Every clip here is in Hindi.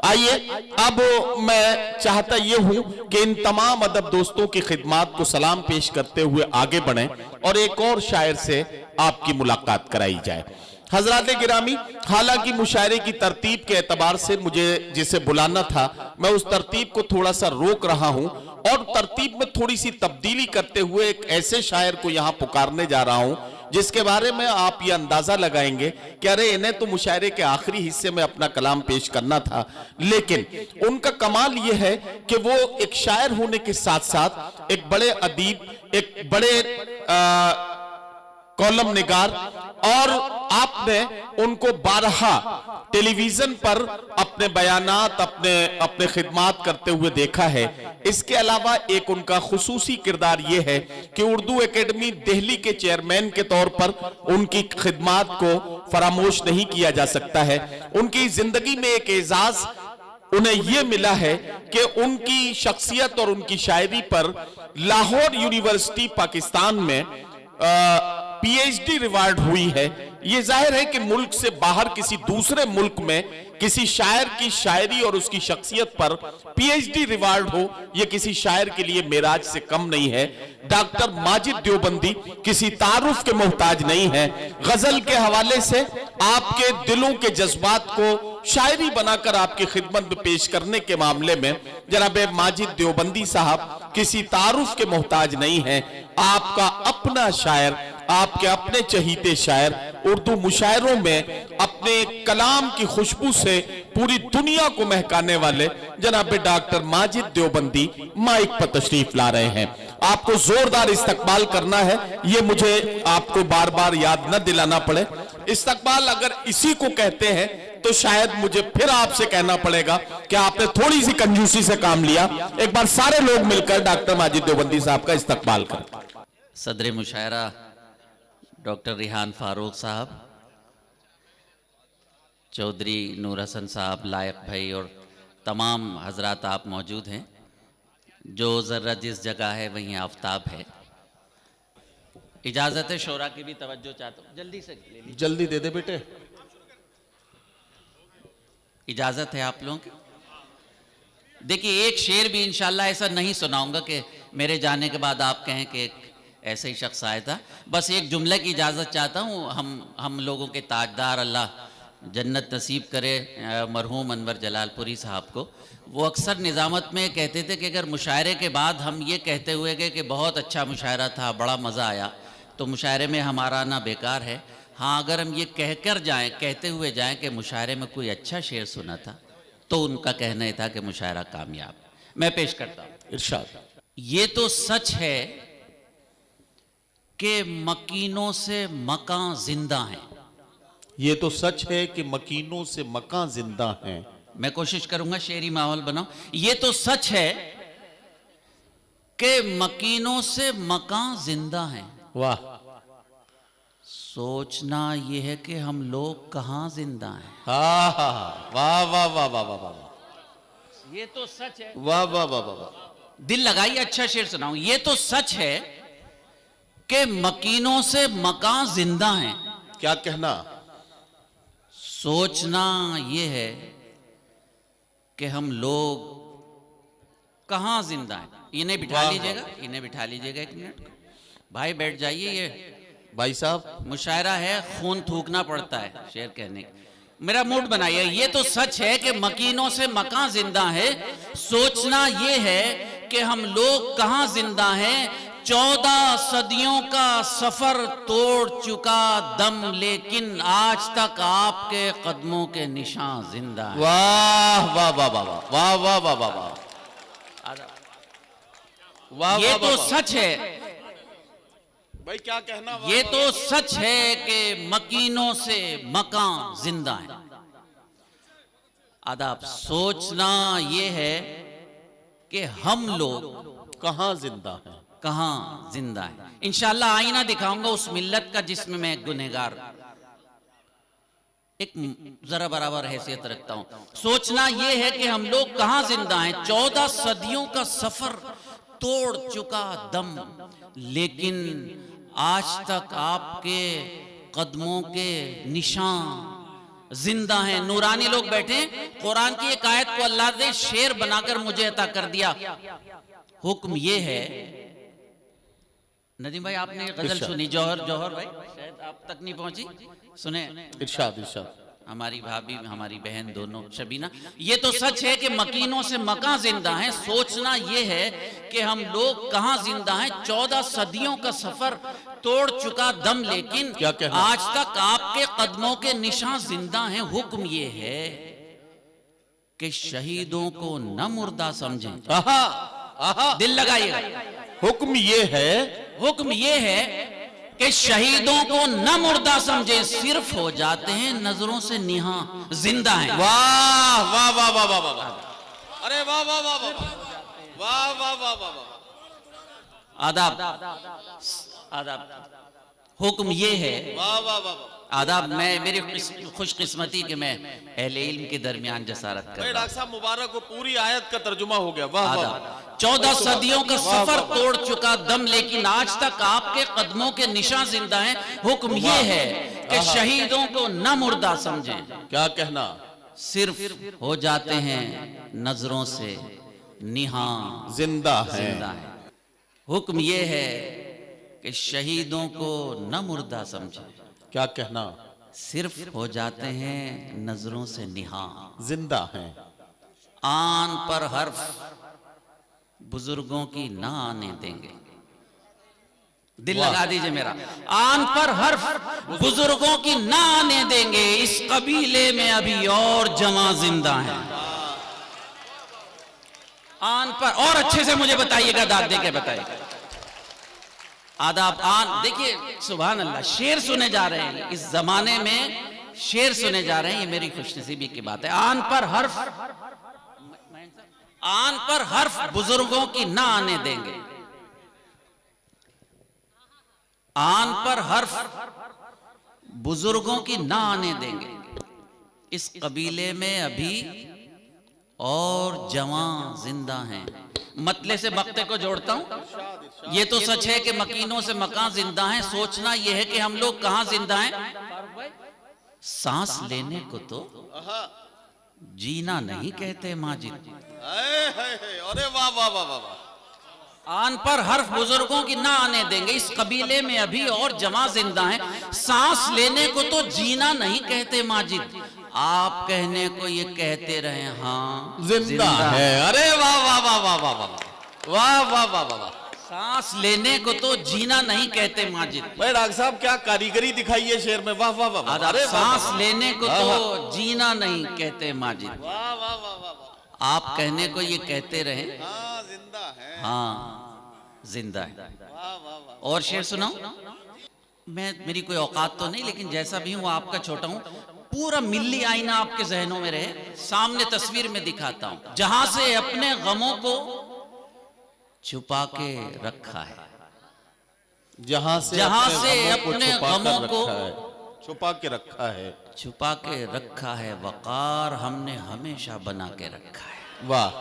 आइए अब मैं चाहता ये हूं कि इन तमाम अदब दोस्तों की खिदमत को सलाम पेश करते हुए आगे बढ़ें और एक और शायर से आपकी मुलाकात कराई जाए। हजरात गिरामी, हालांकि मुशायरे की तरतीब के एतबार से मुझे जिसे बुलाना था मैं उस तरतीब को थोड़ा सा रोक रहा हूं और तरतीब में थोड़ी सी तब्दीली करते हुए एक ऐसे शायर को यहां पुकारने जा रहा हूं जिसके बारे में आप ये अंदाजा लगाएंगे कि अरे इन्हें तो मुशायरे के आखिरी हिस्से में अपना कलाम पेश करना था, लेकिन उनका कमाल ये है कि वो एक शायर होने के साथ साथ एक बड़े अदीब, एक बड़े कॉलम निगार, और आपने उनको बारहा टेलीविजन पर अपने बयानात, अपने खिदमात करते हुए देखा है। इसके अलावा एक उनका खुसूसी किरदार यह है कि उर्दू एकेडमी दिल्ली के चेयरमैन के तौर पर उनकी खिदमात को फरामोश नहीं किया जा सकता है। उनकी जिंदगी में एक एजाज उन्हें यह मिला है कि उनकी शख्सियत और उनकी शायरी पर लाहौर यूनिवर्सिटी पाकिस्तान में पीएचडी रिवार्ड हुई है। यह जाहिर है कि मुल्क से बाहर किसी दूसरे मुल्क में किसी शायर की शायरी और उसकी शख्सियत पर पीएचडी रिवार्ड हो, यह किसी शायर के लिए मेराज से कम नहीं है। डॉक्टर माजिद देवबंदी किसी तारुफ के मोहताज नहीं है। गजल के हवाले से आपके दिलों के जज्बात को शायरी बनाकर आपकी खिदमत में पेश करने के मामले में जनाब माजिद देवबंदी साहब किसी तारुफ के मोहताज नहीं है। आपका अपना शायर, आपके अपने चहीते शायर, उर्दू मुशायरों में अपने कलाम की खुशबू से पूरी दुनिया को महकाने वाले जनाब डॉक्टर माजिद देवबंदी माइक पर तशरीफ ला रहे हैं। आपको जोरदार इस्तकबाल करना है, ये मुझे आपको बार बार याद न दिलाना पड़े। इस्तकबाल अगर इसी को कहते हैं तो शायद मुझे फिर आपसे कहना पड़ेगा कि आपने थोड़ी सी कंजूसी से काम लिया। एक बार सारे लोग मिलकर डॉक्टर माजिद देवबंदी साहब का इस्तकबाल करें। सदर मुशायरा डॉक्टर रिहान फारूक साहब, चौधरी नूर हसन साहब, लायक भाई और तमाम हजरात आप मौजूद हैं। जो ज़र्रा जिस जगह है वहीं आफताब है। इजाज़त है शोरा की भी तवज्जो चाहता हूँ, जल्दी से ले लीजिए। जल्दी दे दे बेटे। इजाज़त है आप लोगों की। देखिए, एक शेर भी इंशाल्लाह ऐसा नहीं सुनाऊंगा कि मेरे जाने के बाद आप कहें कि ऐसे ही शख्स आया था। बस एक जुमले की इजाज़त चाहता हूँ। हम लोगों के ताजदार, अल्लाह जन्नत नसीब करे मरहूम अनवर जलालपुरी साहब को। वो अक्सर निज़ामत में कहते थे कि अगर मुशायरे के बाद हम ये कहते हुए गए कि बहुत अच्छा मुशायरा था, बड़ा मज़ा आया, तो मुशायरे में हमारा आना बेकार है। हाँ, अगर हम ये कहकर जाएं, कहते हुए जाएं कि मुशायरे में कोई अच्छा शेर सुना था, तो उनका कहना ही था कि मुशायरा कामयाब। मैं पेश करता हूँ। इरशाद। ये तो सच है कि मकीनों से मकान जिंदा हैं। ये तो सच है कि मकीनों से मकान जिंदा हैं। मैं कोशिश करूंगा शेरी माहौल बनाऊं। ये तो सच है कि मकीनों से मकान जिंदा हैं। वाह। सोचना यह है कि हम लोग कहां जिंदा हैं। हाँ हाँ हाँ, वाह वाह वाह वाह वाह वाह। ये तो सच है। वाह वाह वाह वाह वाह। दिल लगाइए, अच्छा शेर सुनाऊं। ये तो सच है कि मकीनों से मकान जिंदा हैं। क्या कहना। सोचना यह है कि हम लोग कहां जिंदा हैं। इन्हें बिठा लीजिएगा, इन्हें बिठा लीजिएगा। एक मिनट भाई, बैठ जाइए। ये भाई साहब, मुशायरा है, खून थूकना पड़ता है शेर कहने का। मेरा मूड बनाइए। ये तो सच है कि मकीनों से मकान जिंदा है। सोचना ये है कि हम लोग कहां जिंदा हैं। 14 सदियों का सफर तोड़ चुका दम, लेकिन आज तक आपके कदमों के निशान जिंदा हैं। वाह वाह वाह वाह वाह वाह वाह वाह वाह। ये तो सच है भाई, क्या कहना। ये तो सच है कि मकीनों से मकान जिंदा है। आदाब। सोचना ये है कि हम लोग कहां जिंदा हैं। कहां जिंदा है। इंशाअल्लाह आईना दिखाऊंगा उस मिल्लत का जिसमें मैं गुनहगार एक जरा बराबर हैसियत रखता हूं। सोचना यह है कि हम लोग कहां जिंदा हैं। 14 सदियों का सफर तोड़ चुका दम, लेकिन आज तक आपके कदमों के निशान जिंदा हैं। नूरानी लोग बैठे हैं, कुरान की एक आयत को अल्लाह ने शेर बनाकर मुझे अता कर दिया। हुक्म ये है, नदीम भाई आपने गजल सुनी, जौहर जौहर भाई शायद आप तक नहीं पहुंची, सुने? इरशाद इरशाद। हमारी भाभी हमारी बहन दोनों शबीना, ये तो सच है कि मकीनों से मकां जिंदा हैं। सोचना ये है कि हम लोग कहां जिंदा हैं। 14 सदियों का सफर तोड़ चुका दम, लेकिन क्या कहना? आज तक आपके कदमों के निशान जिंदा हैं। हुक्म ये है कि शहीदों को न मुर्दा समझें। आहा आहा, दिल लगाइएगा। हुक्म ये है, हुक्म ये है कि शहीदों को न मुर्दा समझे, सिर्फ हो जाते हैं नजरों से निहा, जिंदा हैं। वाह वाह वाह वाह वाह वाह, अरे वाह वाह वाह वाह वाह वाह वाह वाह वाह, आदाब आदाब। हुक्म ये है, वाह वाह वाह वाह। आदाब। मैं मेरी खुशकिस्मती कि मैं अहले इल्म के दरमियान जसारत कर रहा हूं। डॉक्टर साहब मुबारक हो, पूरी आयत का तर्जुमा हो गया। वाह वाह। आदाब। 14 सदियों का सफर तोड़ चुका दम, लेकिन आज तक आपके कदमों के निशान जिंदा हैं। हुक्म ये है कि शहीदों को न मुर्दा समझें, क्या कहना? सिर्फ हो जाते हैं नजरों से निहा, जिंदा है। जिंदा है। हुक्म ये है कि शहीदों को न मुर्दा समझे, क्या कहना? सिर्फ हो जाते हैं नजरों से निहा, जिंदा है। आन पर हर्फ बुजुर्गों की ना आने देंगे। दिल लगा दीजिए मेरा। आन पर हर्फ बुजुर्गों की ना आने देंगे, इस कबीले में अभी और जमा जिंदा हैं। आन पर, और अच्छे से मुझे बताइएगा, दाद दे के बताइएगा। आदाब। आन, देखिए सुभान अल्लाह, शेर सुने जा रहे हैं इस जमाने में, शेर सुने जा रहे हैं, ये मेरी खुशनसीबी की बात है। आन पर हर्फ, आन पर हर्फ बुजुर्गों की ना आने देंगे। आन पर हर्फ बुजुर्गों की ना आने देंगे, इस कबीले में अभी और जवां जिंदा हैं। मतले से मक्ते को जोड़ता हूं। ये तो सच है कि मकीनों से मकान जिंदा हैं। सोचना यह है कि हम लोग कहां जिंदा हैं। सांस लेने को तो जीना नहीं कहते माजिद। अरे वाह वाह वाह वाह। आन पर हर्फ बुजुर्गों की ना आने देंगे, इस कबीले में अभी और जमा जिंदा हैं। सांस लेने को तो जीना नहीं कहते माजिद, आप कहने को ये कहते रहे हाँ जिंदा है। अरे वाह वाह वाह वाह वाह वाह वाह वाह वाह वाह वाह। सांस लेने को तो जीना नहीं कहते माजिद। भाई डॉक्टर साहब क्या कारीगरी दिखाई है शेर में। वाह वाह वाह। अरे सांस लेने को तो जीना नहीं कहते माजिद, वाह वाह वाह वाह। आप कहने को ये कहते रहे हाँ जिंदा है। हाँ जिंदा है। वाह वाह वाह। और शेर सुनाऊं? मैं, मेरी कोई औकात तो नहीं, लेकिन जैसा भी हूं आपका छोटा हूं। पूरा मिल्ली आईना आपके जहनों में रहे, सामने तस्वीर में दिखाता हूं। जहां से अपने गमों को छुपा के रखा है, जहां से अपने गमों को छुपा के रखा है, छुपा के रखा है, वकार हमने हमेशा बना के रखा है। वाह।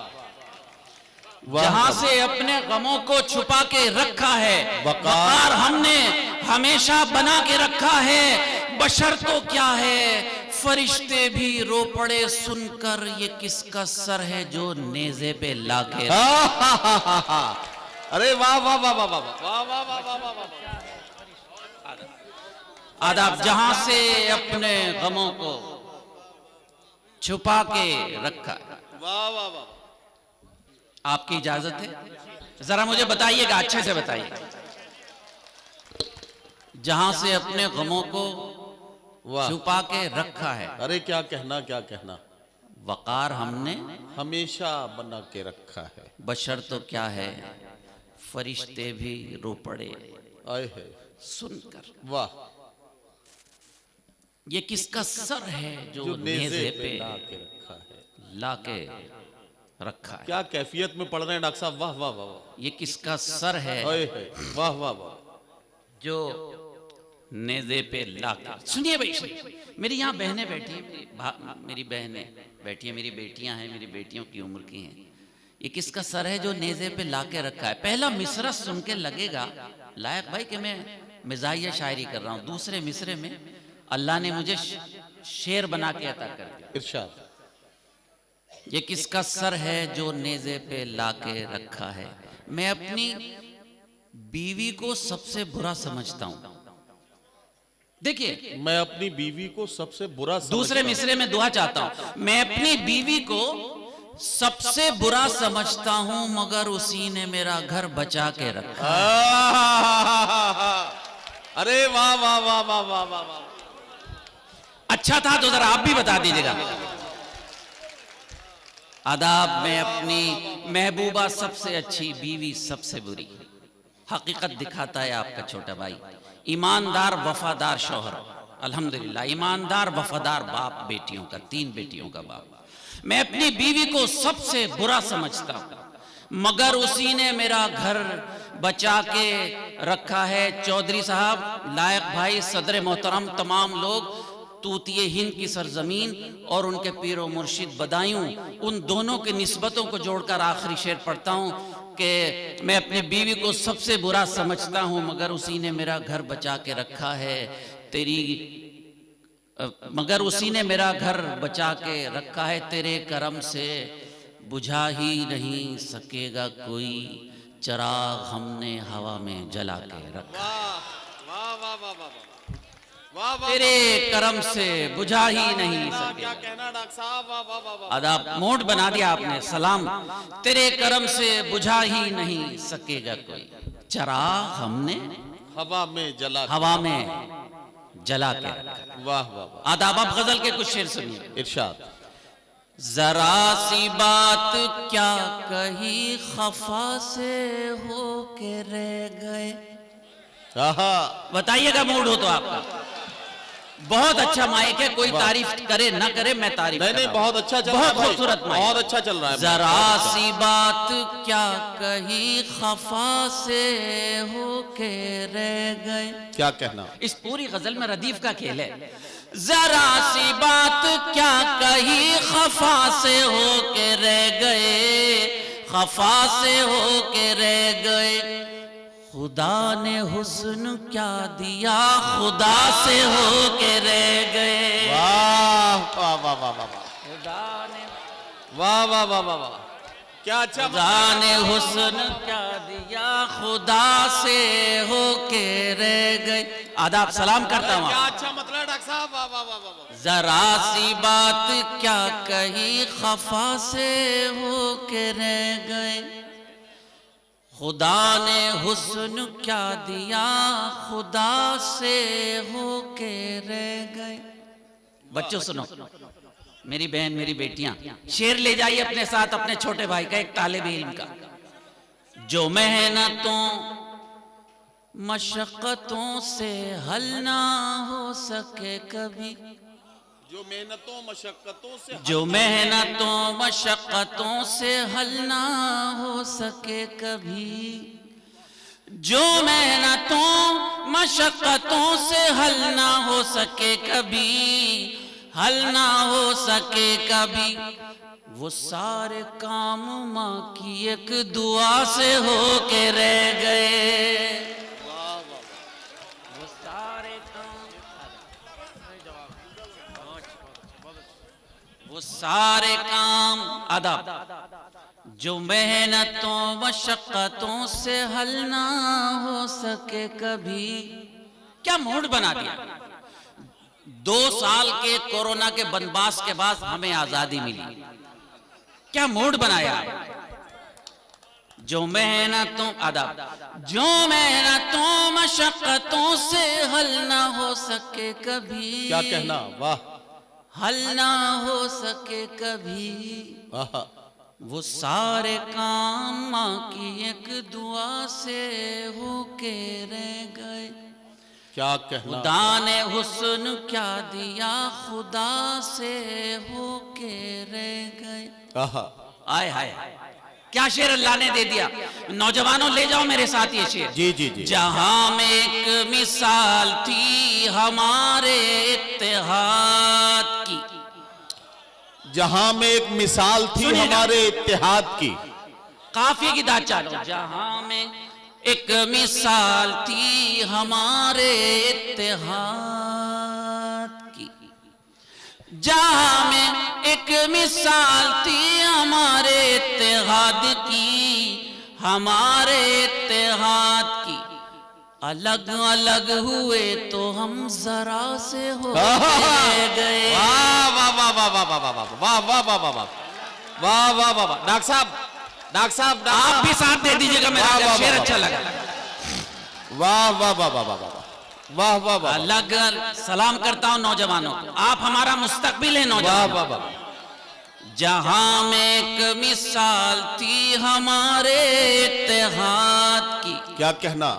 जहां से अपने गमों को छुपा के रखा है, वकार हमने हमेशा बना के रखा है। बशर तो क्या है, फरिश्ते भी रो पड़े सुनकर, ये किसका सर है जो नेज़े पे लाके। अरे वाह वाह वाह वाह वाह वाह वाह वाह वाह वाह वाह। आदाब। जहां से अपने गमों को छुपा के रखा। वाह वाह वाह। आपकी इजाजत है, जरा मुझे बताइएगा, अच्छे से बताइए। जहां से अपने गमों को छुपा के रखा है। अरे क्या कहना, क्या कहना। वकार हमने हमेशा बना के रखा है। बशर तो क्या है, फरिश्ते भी रो पड़े आए है सुनकर। वाह। ये किसका सर है जो नेज़े पे लाके रखा है। क्या कैफियत में पढ़ रहे हैं डॉक्टर साहब। वाह वाह वाह। ये किसका सर है, वाह वाह वाह, जो नेज़े पे लाके। सुनिए भाई, सुनिए। मेरी यहाँ बहनें बैठी हैं, मेरी बहनें बैठी हैं, मेरी बेटियां हैं, मेरी बेटियों की उम्र की हैं। ये किसका सर है जो नेज़े पे लाके रखा है। पहला मिसरा सुन के लगेगा लायक भाई कि मैं मिजाहिया शायरी कर रहा हूँ। दूसरे मिसरे में अल्लाह ने मुझे शेर बना के अता कर दिया। इरशाद। ये किसका सर है जो नेज़े पे लाके रखा है। मैं अपनी बीवी को सबसे बुरा समझता हूं। देखिए, मैं अपनी बीवी को सबसे बुरा दूसरे मिसरे में दुआ चाहता हूं। मैं अपनी बीवी को सबसे बुरा समझता हूं, मगर उसी ने मेरा घर बचा के रखा। अरे वाह वाह वाह वाह वाह वाह वाह। अच्छा था तो जरा आप भी बता दीजिएगा। आदाब में अपनी महबूबा सबसे अच्छी, बीवी सबसे बुरी। हकीकत दिखाता है आपका छोटा भाई। ईमानदार वफादार शौहर, अल्हम्दुलिल्लाह, ईमानदार वफादार बाप, बेटियों का, 3 बेटियों का बाप। मैं अपनी बीवी को सबसे बुरा समझता हूं, मगर उसी ने मेरा घर बचा के रखा है। चौधरी साहब, लायक भाई, सदर मोहतरम, तमाम लोग, तूतिए हिंद की सरजमीन और उनके पीरो मुर्शिद बदायूं, उन दोनों की निस्बतों को जोड़कर आखिरी शेर पढ़ता हूं कि मैं अपनी बीवी को सबसे बुरा समझता हूं, मगर उसी ने मेरा घर बचा के रखा है। मगर उसी ने मेरा घर बचा के रखा है, तेरे करम से बुझा ही नहीं सकेगा कोई, चिराग हमने हवा में जला के रखा। तेरे करम से बुझा ही नहीं सकेगा। आदाब मोड बना दिया आपने। सलाम। तेरे करम से बुझा ही नहीं सकेगा कोई, चिराग हमने हवा में जला के रखा। वाह वाह। आदाब, आप गजल के कुछ शेर सुनिए। इरशाद। जरा सी बात क्या कही खफा से हो के रह गए। बताइएगा मूड हो तो आपका। बहुत अच्छा माइक है, कोई तारीफ करे ना करे, मैं तारीफ नहीं, बहुत अच्छा चल रहा है, बहुत खूबसूरत माइक, बहुत अच्छा चल रहा है। जरा सी बात क्या कही खफा से हो के रह गए। क्या कहना। इस पूरी गजल में रदीफ का खेल है। जरा सी बात क्या कही खफा से हो के रह गए, खफा से हो के रह गए। खुदा ने हुस्न क्या दिया, खुदा से हो के रह गए। वाह वाह वाह वाह वाह। खुदा ने वाह वाह वाह वाह वाह। क्या अच्छा। खुदा ने हुस्न क्या दिया, खुदा से हो के रह गए। आदाब, सलाम करता हूँ। क्या अच्छा मतलब डॉक्टर साहब। वाह वाह वाह वाह। जरा सी बात क्या कही खफा से हो के रह गए। खुदा ने हुस्न क्या दिया, खुदा से हो के रह गए। बच्चों सुनो, मेरी बहन, मेरी बेटियां, शेर ले जाइए अपने साथ, अपने छोटे भाई का, एक तालिब इल्म का। जो मेहनतों मशक्कतों से हल ना हो सके कभी, जो मेहनतों मशक्कतों से हल ना हो सके कभी, जो मेहनतों मशक्कतों से हल ना हो सके कभी, हल ना हो सके कभी, वो सारे काम माँ की एक दुआ से हो के रह गए। वो सारे काम अदब जो मेहनतों मशक्कतों से हल ना हो सके कभी। क्या मूड बना दिया। 2 साल के कोरोना के बनबास के बाद हमें आजादी मिली, क्या मूड बनाया। जो मेहनतों अदब जो मेहनतों मशक्कतों से हल ना हो सके कभी। क्या कहना। वाह। हल ना हो सके कभी, वो सारे काम माँ की एक दुआ से हो के रह गए। क्या कहना। खुदा ने हुस्न क्या दिया, खुदा से हो के रह गए। आय हाय, क्या शेर अल्लाह ने दे दिया। नौजवानों ले जाओ मेरे साथ ये शेर। जी जी जी। जहां में एक मिसाल थी हमारे इत्तेहाद की, जहां में एक मिसाल थी हमारे इत्तेहाद की। काफी की दाद चालो। जहां में एक मिसाल थी हमारे इत्तेहाद जहां में एक मिसाल थी हमारे इत्तेहाद की, हमारे इत्तेहाद की। अलग अलग हुए तो हम जरा से हो गए। वाह वाह वाह वाह वाह वाह वाह वाह वाह वाह वाह वाह वाह वाह वाह। डॉक्टर साहब आप भी साथ दे दीजिएगा, मेरा शेर अच्छा लगा। वाह वाह वाह वाह वाह वाह वाह वाह। अलग सलाम करता हूं नौजवानों को, आप हमारा मुस्तकबिल है वाह नौजवान। वाह वाह। जहां में एक मिसाल थी हमारे इत्तेहाद की, क्या कहना?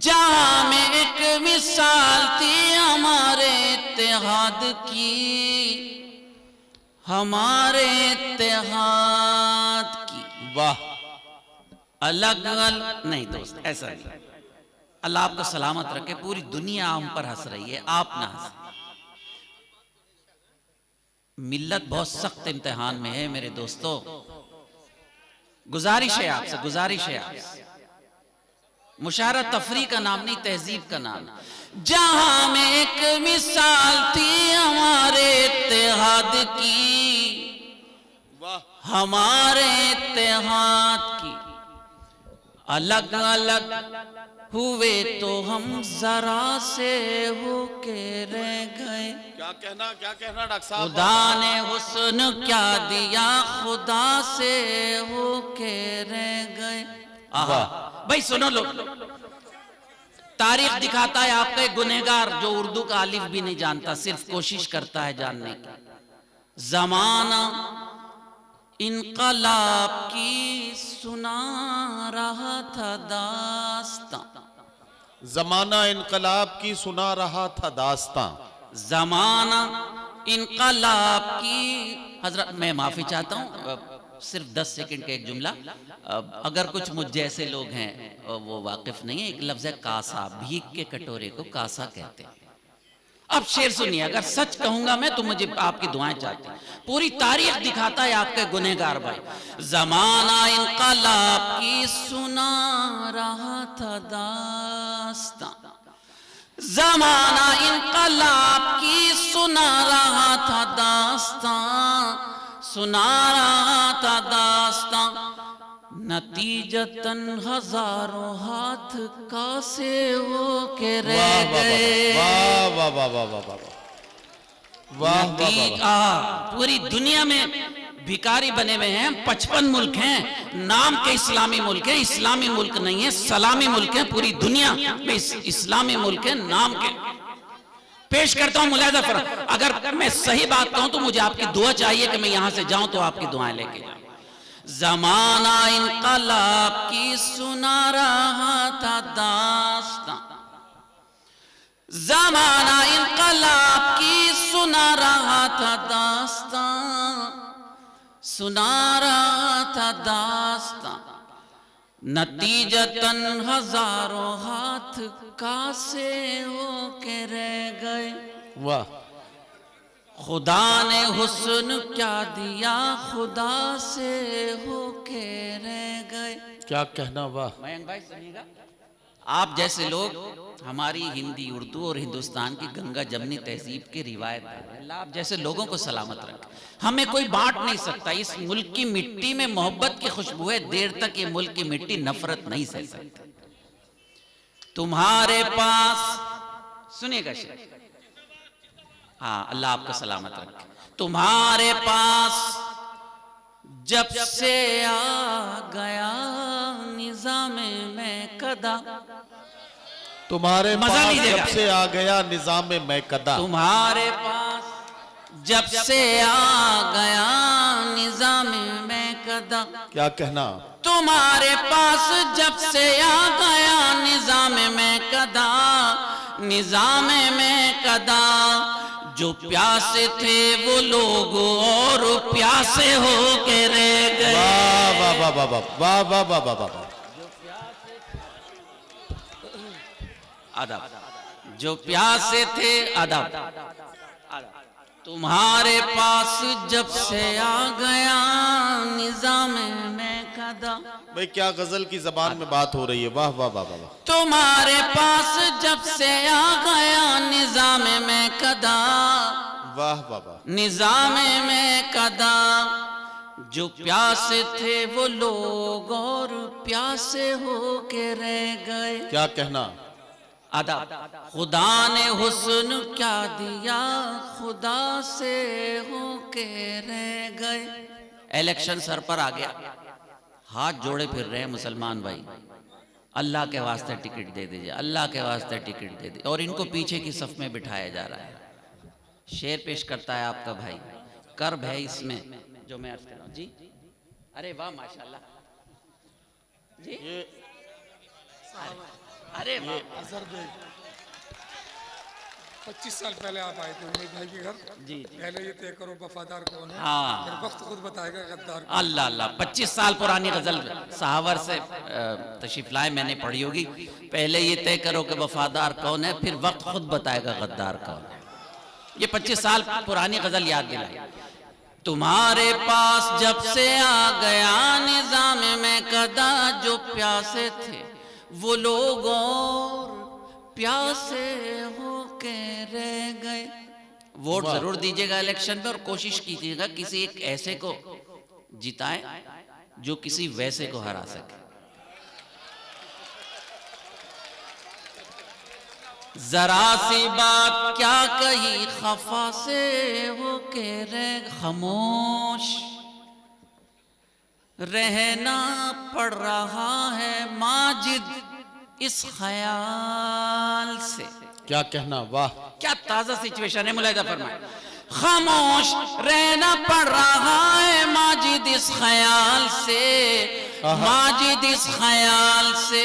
जहां में एक मिसाल थी हमारे इत्तेहाद की, हमारे इत्तेहाद की। वाह। अलग अलग नहीं दोस्त, ऐसा नहीं। अल्लाह आपको सलामत रखे। पूरी दुनिया हम पर हंस रही है, आप ना हंस। मिल्लत बहुत सख्त इम्तिहान में है मेरे दोस्तों। गुजारिश है आपसे, गुजारिश है आपसे। मुशायरा तफरी का नाम नहीं, तहजीब का नाम। जहां में एक मिसाल थी हमारे इत्तेहाद की, हमारे इत्तेहाद की। अलग अलग हुए तो हम जरा से होके रह गए। क्या कहना डॉक्टर साहब? खुदा ने हुस्न क्या दिया, खुदा से होके रह गए। आहा भाई सुनो लो, तारीख दिखाता है आपका एक गुनहगार जो उर्दू का अलिफ भी नहीं जानता, सिर्फ कोशिश करता है जानने की। जमाना इनकलाब की सुना रहा था दास्तां, जमाना इनकलाब की सुना रहा था दास्तां। जमाना इनकलाब की। हजरत मैं माफी चाहता हूँ, सिर्फ 10 सेकंड का एक जुमला। अगर कुछ मुझ जैसे लोग हैं वो वाकिफ नहीं है, एक लफ्ज है कासा, भीख के कटोरे को कासा कहते हैं। अब शेर सुनिए, अगर सच कहूंगा मैं तो मुझे आपकी दुआएं चाहती हैं। पूरी तारीख दिखाता है आपके गुनहगार भाई। जमाना इनकलाब की सुना रहा था दास्तां, जमाना इनकलाब की सुना रहा था दास्तां, सुना रहा था दास्तां। नतीजतन हजारों हाथ कासे हो के रह गए। वाह वाह वाह वाह वाह वाह वाह। पूरी दुनिया में भिखारी बने हुए हैं, 55 मुल्क हैं, नाम के इस्लामी मुल्क हैं। इस्लामी मुल्क नहीं है, सलामी मुल्क है। पूरी दुनिया में इस्लामी मुल्क है, नाम के। पेश करता हूं मुलाहिजा फरमाइए। अगर मैं सही बात कहूं तो मुझे आपकी दुआ चाहिए कि मैं यहां से जाऊं तो आपकी दुआएं लेके जाऊं। जमाना इनकलाब की सुना रहा था दास्तां, जमाना इनकलाब की सुना रहा था दास्तां, सुना रहा था दास्तां। नतीजतन हजारों हाथ कासे होके रह गए। वाह। खुदा ने हुस्न क्या दिया, खुदा से होके रह गए। क्या कहना? वाह। मयंक भाई सुनिएगा, आप जैसे लोग हमारी हिंदी, उर्दू और हिंदुस्तान की गंगा जमनी तहजीब की रिवायत है। अल्लाह आप जैसे लोगों को सलामत रखे। हमें कोई बांट नहीं सकता। इस मुल्क की मिट्टी में मोहब्बत की खुशबू है, देर तक ये मुल्क की मिट्टी नफरत नहीं सह सकती। तुम्हारे पास सुनिएगा शेर, हाँ अल्लाह आपको सलामत रखे। तुम्हारे पास जब से आ गया निजाम में कदा, तुम्हारे मजा पास लीजिएगा। जब से आ गया निजाम में कदा, तुम्हारे पास जब से आ गया निजाम में कदा। क्या कहना? तुम्हारे पास जब से आ गया निजाम में कदा, निजाम में कदा। जो प्यासे थे वो लोग और प्यासे हो के रह गए। वाह वाह वाह वाह वाह वाह वाह वाह वाह। अदब। जो प्यासे थे अदब। तुम्हारे पास जब से आ गया निजाम में कदा। भाई क्या गजल की जबान में बात हो रही है। वाह वाह वाह वाह। तुम्हारे पास जब से आ गया निजाम में कदा, वाह वाह वाह। निजामे में कदा जो प्यासे थे वो लोग और प्यासे हो के रह गए। क्या कहना। अदा खुदा ने हुस्न क्या दिया, खुदा से हो के रह गए। इलेक्शन सर पर आ गया, हाथ जोड़े फिर रहे मुसलमान भाई, अल्लाह के वास्ते टिकट दे दीजिए, अल्लाह के वास्ते टिकट दे दीजिए, और इनको पीछे की सफ में बिठाया जा रहा है। शेर पेश करता है आपका भाई, कर्ब है इसमें जो मैं अर्ज कर रहा हूं जी। अरे वाह माशाल्लाह जी, अरे वाह। 25 साल पहले आप आए थे उमेद भाई के घर जी। पहले ये तय करो वफादार कौन है, हाँ। फिर वक्त खुद बताएगा गद्दार कौन। अल्लाह अल्लाह, 25 साल पुरानी गजल सहावर से तशरीफ लाए, मैंने पढ़ी होगी। पहले ये तय करो कि वफादार कौन है, फिर वक्त खुद बताएगा गद्दार कौन है। ये 25 साल पुरानी गजल याद दिलाई। तुम्हारे पास जब से आ गया निजाम में कदा, जो प्यासे थे वो लोग और प्यासे हो के रह गए। वोट जरूर दीजिएगा इलेक्शन में, और कोशिश कीजिएगा किसी एक ऐसे को जिताएं जो किसी वैसे को हरा सके। जरा सी बात क्या कही खफा से हो के रह, खामोश रहना पड़ रहा है माजिद इस ख्याल से। क्या कहना। वाह। क्या ताजा सिचुएशन है, मुलाहिजा फरमाए। खामोश रहना पड़ रहा है माजिद इस ख्याल से, माजिद इस ख्याल से,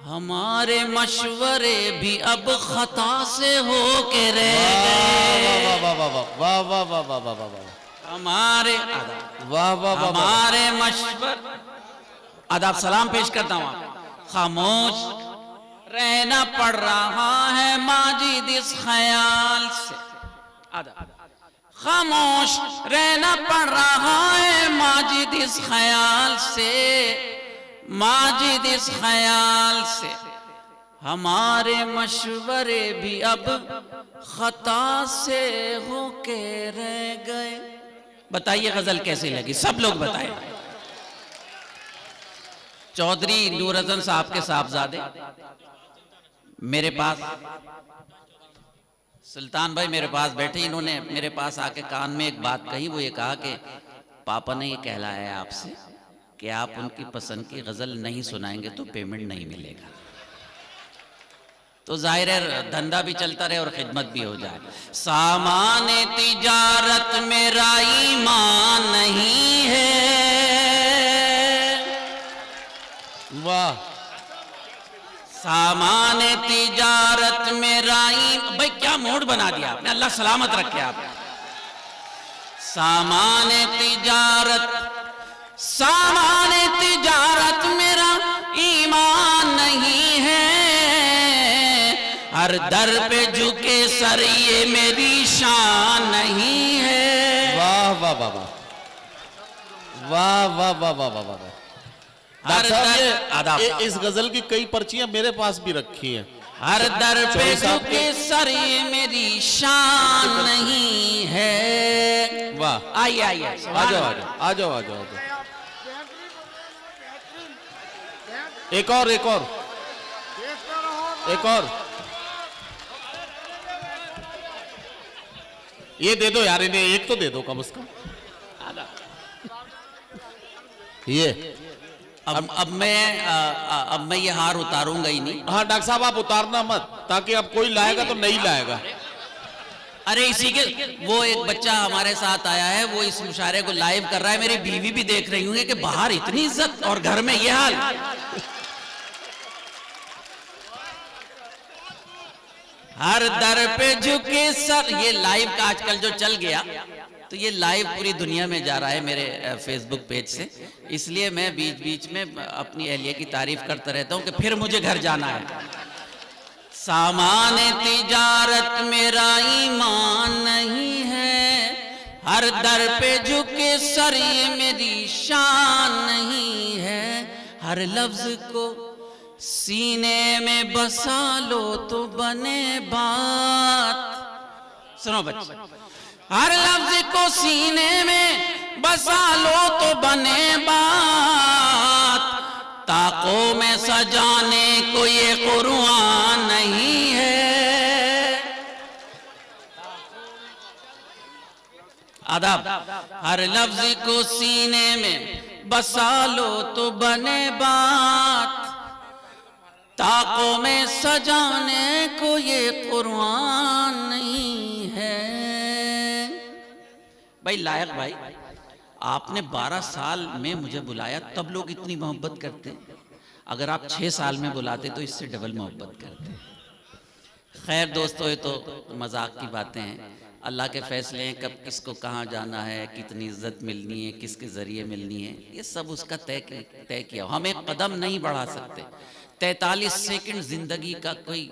हमारे मशवरे भी अब खता से हो के रह गए। वाह वाह वाह वाह वाह वाह वाह वाह वाह। हमारे वाह वाह वाह। हमारे मशवर आदाब सलाम पेश करता हूं आप। खामोश रहना पड़ रहा है माजिद इस ख्याल से, खामोश रहना पड़ रहा है माजिद इस ख्याल से, माजिद इस ख्याल से, हमारे मशवरे भी अब खता से हो के रह गए। बताइए गजल कैसी लगी, सब लोग बताएं। चौधरी नूर हसन साहब के साहबजादे मेरे पास, सुल्तान भाई मेरे पास बैठे, इन्होंने मेरे पास आके कान में एक बात कही। वो ये कहा कि पापा ने ये कहलाया है आपसे कि आप उनकी पसंद की गजल नहीं सुनाएंगे तो पेमेंट नहीं मिलेगा। तो जाहिर है धंधा भी चलता रहे और खिदमत भी हो जाए। सामान तिजारत मेरा ईमान नहीं है। वाह। सामान तिजारत मेरा ईमान, भाई क्या मूड बना दिया आपने, अल्लाह सलामत रखे आप। सामान तिजारत, सामान तिजारत मेरा ईमान नहीं है। हर दर पे झुके सर ये मेरी शान नहीं है। वाह वाह वाह वाह वाह वाह वाह वाह वाह वाह। हर डॉक्टर दर इस गजल की कई पर्चियां मेरे पास भी रखी हैं। हर दर पे झुके सर ये मेरी शान नहीं है। वाह। आइए आइए आ जाओ आ जाओ आ जाओ आ जाओ। एक और एक और एक और ये दे दो यार, इन्हें एक तो दे दो कम से कम। ये अब मैं ये हार उतारूंगा ही नहीं। हाँ डॉक्टर साहब आप उतारना मत, ताकि अब कोई लाएगा तो नहीं लाएगा। अरे इसी के वो एक बच्चा हमारे साथ आया है, वो इस मुशायरे को लाइव कर रहा है। मेरी बीवी भी देख रही होंगी कि बाहर इतनी इज्जत और घर में ये हाल। हर दर पे झुके सर, ये लाइव का आजकल जो चल गया, तो ये लाइव पूरी दुनिया में जा रहा है मेरे फेसबुक पेज से। इसलिए मैं बीच बीच में अपनी अहलिया की तारीफ करता रहता हूँ कि फिर मुझे घर जाना है। सामान तिजारत मेरा ईमान नहीं है। हर दर पे झुके सर ये मेरी शान नहीं है। हर लफ्ज को सीने में बसा लो तो बने बात। सुनो बच्चे, हर लफ्ज को सीने में बसा लो तो बने बात, ताकों में सजाने को ये कुरान नहीं है। आदाब। हर लफ्ज को सीने में बसा लो तो बने बात, ताकों में सजाने को ये कुरान नहीं है। भाई लायक भाई, आपने 12 साल में मुझे बुलाया तब लोग इतनी मोहब्बत करते, अगर आप 6 साल में बुलाते तो इससे डबल मोहब्बत करते। खैर दोस्तों, ये तो मजाक की बातें हैं, अल्लाह के फैसले हैं, कब किसको कहाँ जाना है, कितनी इज्जत मिलनी है, किसके ज़रिए मिलनी है, ये सब उसका तय किया। हम एक कदम नहीं बढ़ा सकते। 43 सेकंड ज़िंदगी का कोई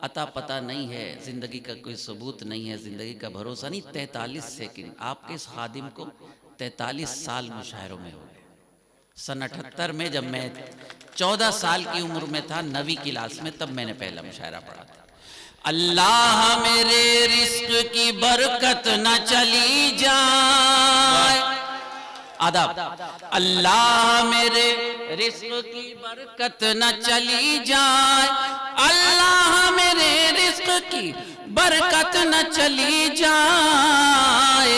अता पता नहीं है, ज़िंदगी का कोई सबूत नहीं है, ज़िंदगी का भरोसा नहीं। 43 सेकंड आपके इस खादिम को 43 साल मुशायरों में हो गए। सन 78 में जब मैं 14 साल की उम्र में था, 9वीं क्लास में, तब मैंने पहला मुशायरा पढ़ा था। अल्लाह मेरे रिस्क की बरकत न चली जाए। आदाब। अल्लाह मेरे रिस्क की बरकत न चली जाए, अल्लाह मेरे रिस्क की बरकत न चली जाए।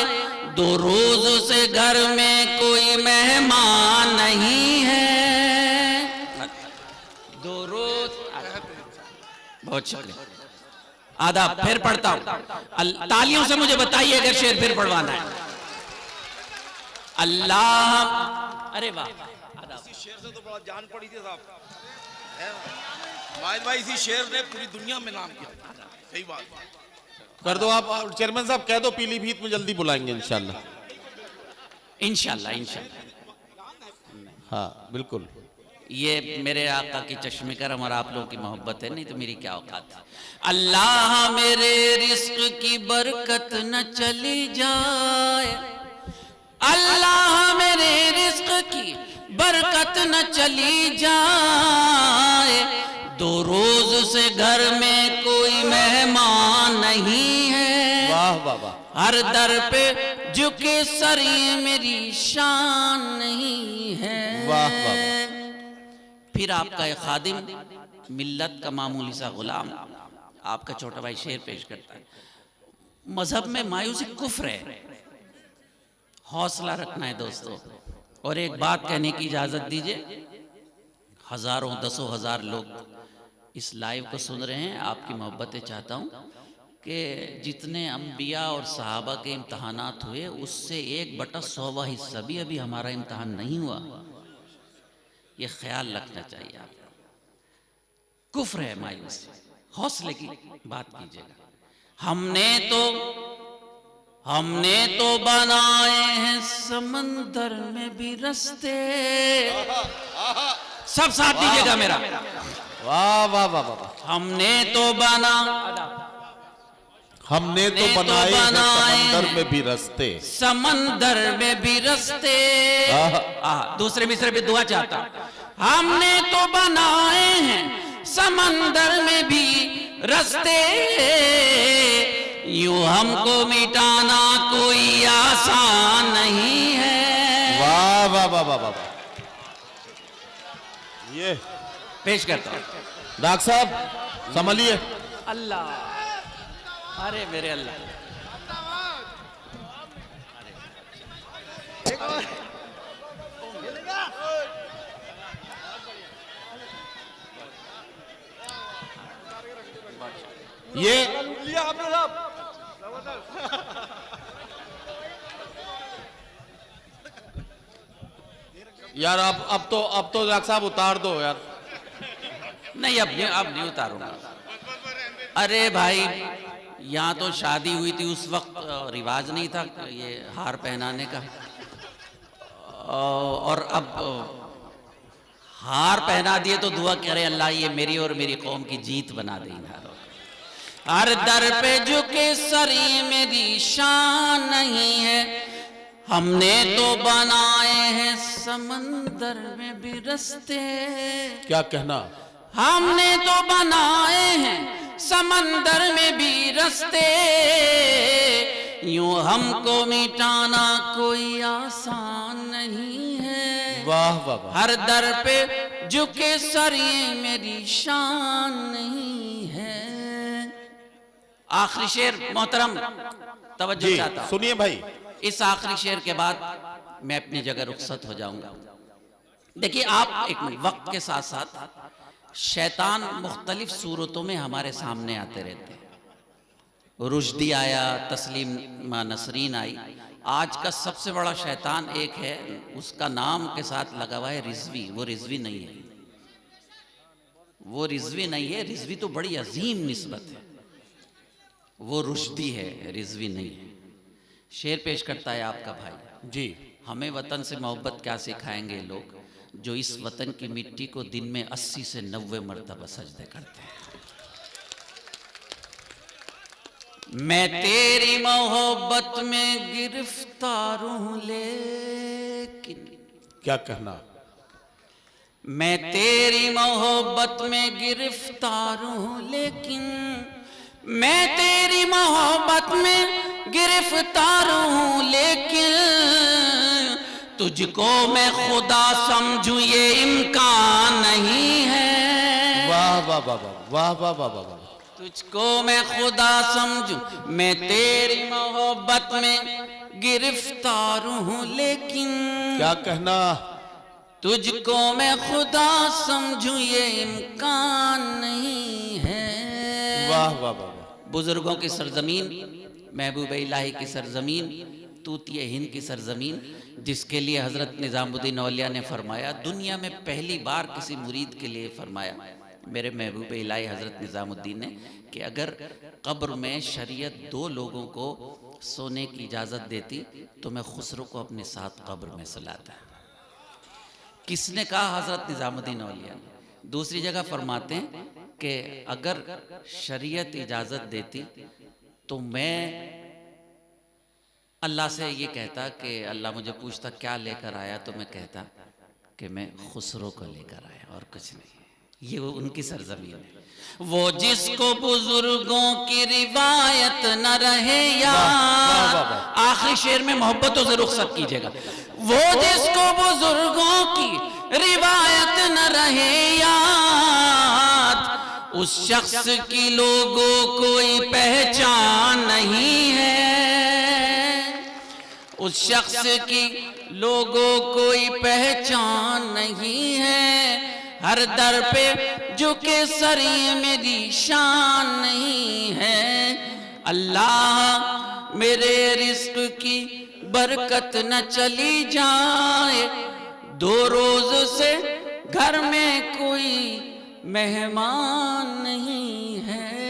2 रोज से घर में कोई मेहमान नहीं है। 2 रोज। बहुत शुक्रिया। आदाब। फिर पढ़ता हूं, तालियों से मुझे बताइए अगर शेर फिर पढ़वाना है। अल्लाह। अरे वाह, इसी शेर से तो बड़ा जान पड़ी थी साहब। वाहिद भाई, इसी शेर ने पूरी दुनिया में नाम किया। सही बात कर दो आप चेयरमैन साहब, कह दो पीलीभीत में जल्दी बुलाएंगे इंशाल्लाह। इंशाल्लाह इंशाल्लाह। हाँ बिल्कुल। ये मेरे आका की चश्मे करम और आप लोगों की मोहब्बत है, नहीं तो मेरी क्या औकात है। अल्लाह मेरे रिस्क की बरकत न चली जाए, अल्लाह मेरे रिस्क की बरकत न चली जाए। 2 रोज से घर में कोई मेहमान नहीं है। वाह वाह वाह। हर दर पे झुके सर ये मेरी शान नहीं है। वाह वाह वाह। फिर आपका एक खादिम, मिल्लत का मामूली सा गुलाम, आपका छोटा भाई शेर पेश करता है। मजहब में मायूसी कुफ्र है, हौसला रखना है दोस्तों। और एक बात कहने की इजाजत दीजिए, हजारों 10 हजार लोग इस लाइव को सुन रहे हैं, आपकी मोहब्बतें चाहता हूँ कि जितने अंबिया और सहाबा के इम्तहानात हुए उससे 1/100वां हिस्सा भी अभी हमारा इम्तहान नहीं हुआ। ये ख्याल रखना चाहिए आप। कुफ्र है मायूसी, हौसले की बात कीजिएगा। हमने तो बनाए हैं समंदर में भी रास्ते। सब साथ दीजिएगा मेरा। वाह वाह वाह वाह। हमने तो बनाए समंदर में भी रास्ते, समंदर में भी रास्ते। दूसरे मिसरे पे दुआ चाहता। हमने तो बनाए हैं समंदर में भी रास्ते, यूं हमको मिटाना कोई आसान नहीं है। वाह वाह वाह वाह वाह। ये पेश करता हूं। डॉक्टर साहब संभलिए। अल्लाह, अरे मेरे अल्लाह। ये लिया आपने साहब। यार अब तो डॉक्टर साहब उतार दो यार। नहीं अब नहीं उतारूंगा। अरे भाई, यहाँ तो शादी हुई थी, उस वक्त रिवाज नहीं था ये हार पहनाने का, और अब हार पहना दिए तो दुआ करे अल्लाह ये मेरी और मेरी कौम की जीत बना दे। हर दर पे झुके सर ये मेरी शान नहीं है। हमने तो बनाए हैं समंदर में भी रास्ते। क्या कहना? हमने तो बनाए हैं समंदर में भी रास्ते, यूं हमको मिटाना कोई आसान नहीं है। वाह वाह वाह। हर दर पे झुके सर ये मेरी शान नहीं है। आखिरी शेर मोहतरम तवज्जो जी चाहता हूं। सुनिए भाई। इस आखिरी शेर के बाद मैं अपनी जगह रुखसत हो जाऊंगा। देखिए आप एक मिनट, वक्त के साथ साथ शैतान मुख्तलिफ सूरतों में हमारे सामने आते रहते हैं। रुश्दी आया, तस्लीमा नसरीन आई, आज का सबसे बड़ा शैतान एक है, उसका नाम के साथ लगा हुआ है रिजवी। वो रिजवी नहीं है, वो रिजवी नहीं है। रिजवी तो बड़ी अजीम निस्बत है, वो रुश्दी है, रिजवी नहीं है। शेर पेश करता है आपका भाई। जी हमें वतन से मोहब्बत क्या सिखाएंगे लोग जो इस वतन की मिट्टी को दिन में 80 से 90 मरतबा सजदे करते हैं। मैं तेरी मोहब्बत में गिरफ्तार हूं लेकिन, क्या कहना। मैं तेरी मोहब्बत में गिरफ्तार हूं लेकिन, मैं तेरी मोहब्बत में गिरफ्तार हूं लेकिन, तुझको मैं खुदा समझूं ये इम्कान नहीं है। वाह वाह वाह वाह वाह वाह वाह वाह। तुझको मैं खुदा समझूं, मैं तेरी मोहब्बत में गिरफ्तार हूं लेकिन, क्या कहना। तुझको मैं खुदा समझूं ये इम्कान नहीं है। वाह वाह वाह। बुजुर्गों की सरजमीन, महबूब इलाही की सरजमीन, तूतिए हिंद की सरजमीन, जिसके लिए हजरत निजामुद्दीन औलिया ने फरमाया, दुनिया में पहली बार किसी मुरीद के लिए फरमाया मेरे महबूब इलाही हजरत निजामुद्दीन ने कि अगर कब्र में शरीयत 2 लोगों को सोने की इजाज़त देती तो मैं खुसरो को अपने साथ कब्र में सुलाता। किसने कहा? हजरत निजामुद्दीन औलिया ने। दूसरी जगह फरमाते हैं कि अगर शरीयत इजाज़त देती तो मैं अल्लाह से ये कहता कि अल्लाह मुझे पूछता क्या लेकर आया, तो मैं कहता कि मैं खुसरो को लेकर आया और कुछ नहीं। ये वो उनकी सरजमीन है। वो जिसको बुजुर्गों की रिवायत न रहे याद, आखिरी शेर में मोहब्बतों से रुखसत कीजिएगा। वो जिसको बुजुर्गों की रिवायत न रहे याद, उस शख्स की लोगों कोई पहचान नहीं है। उस शख्स की लोगों कोई पहचान नहीं है। हर दर पे झुके सर ये मेरी शान नहीं है। अल्लाह मेरे रिस्क की बरकत न चली जाए, 2 रोज से घर में कोई मेहमान नहीं है।